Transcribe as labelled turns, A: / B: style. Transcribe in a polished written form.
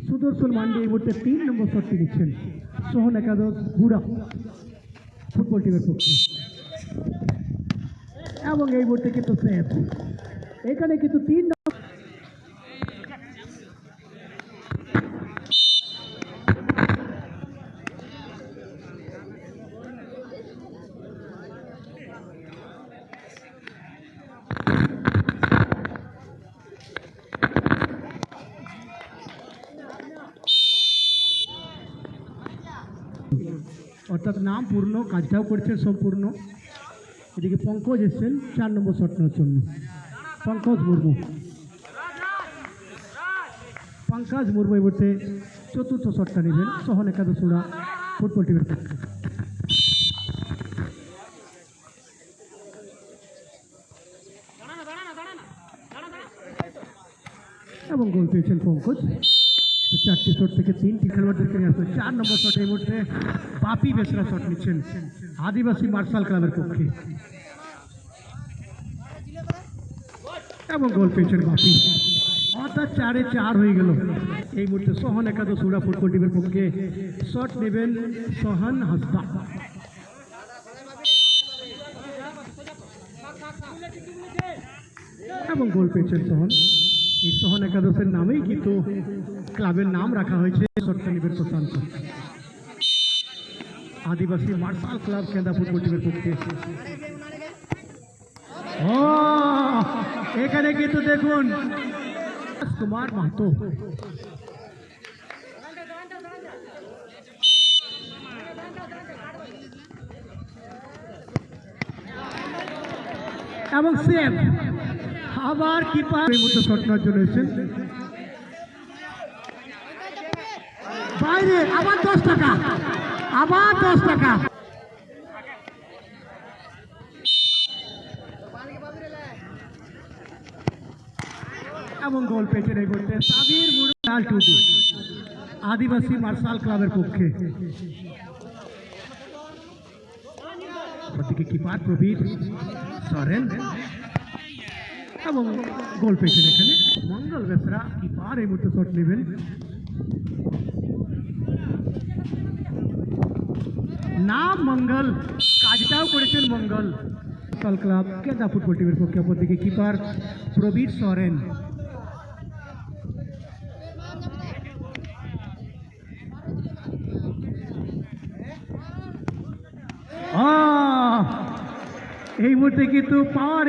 A: সুদর্শন মান্ডি এই মুহূর্তে 3 নম্বর শটটি নিচ্ছেন সোহন একাদশ ঘুরা ফুটবল টিমের পক্ষে, এবং এই মুহূর্তে কিন্তু সেভ। এখানে কিন্তু 3 অর্থাৎ নাম পূর্ণ, কাজটাও করছেন সম্পূর্ণ। এদিকে পঙ্কজ এসছেন 4 নম্বর শট নেওয়ার জন্য। পঙ্কজ মুর্মু এই মুহূর্তে চতুর্থ শটটা নেবেন সোহন একাদশ ঘুরা ফুটবল টিমের পক্ষে, এবং গোল পেয়েছেন পঙ্কজ। 4টি শট থেকে 3টি খেলোয়াড়দেরকে নিয়ে আসবে। 4 নম্বর শট এই মুহূর্তে বাপি বেসরা শট নিচ্ছেন আদিবাসী মার্শাল ক্লাবের পক্ষে, এবং গোল পেয়েছেন বাপি। অর্থাৎ 4-4 হয়ে গেল। এই মুহূর্তে সোহন একাদশ ঘুরা ফুটবল টিমের পক্ষে শট নেবেন সোহন হাসদা, এবং গোল পেয়েছেন সোহন। এই সোহন একাদশের নামেই কিন্তু ক্লাবের নাম রাখা হয়েছে শটটা নেবেন প্রশান্ত। আদিবাসী মার্শাল ক্লাব কেন্দা ফুটবল টিমের পক্ষে। এখানে কিন্তু দেখুন কুমার মাহাতো, এবং সেভ। আবার কিপার এই মুহূর্তে শট নেওয়ার জন্য এসেছেন বাইরে। আবার 10 টাকা, আবার 10 টাকা, এবং গোল পেয়েছেন এই মুহূর্তে সাবির মুরুগাল টুডু আদিবাসী মার্শাল ক্লাবের পক্ষে। ওদিকে কিপার প্রবীর সরেন, এবং গোল পেয়েছেন এখানে মঙ্গল বেসরা। কিপার এই মুহূর্তে শট নেবেন। নাম মঙ্গল, কাজটাও করেছেন মঙ্গল। মার্শাল ক্লাব কেন্দা ফুটবল টিমের পক্ষে। অপরদিকে কিপার প্রবীর সরেন। এই মুহূর্তে কিন্তু পাওয়ার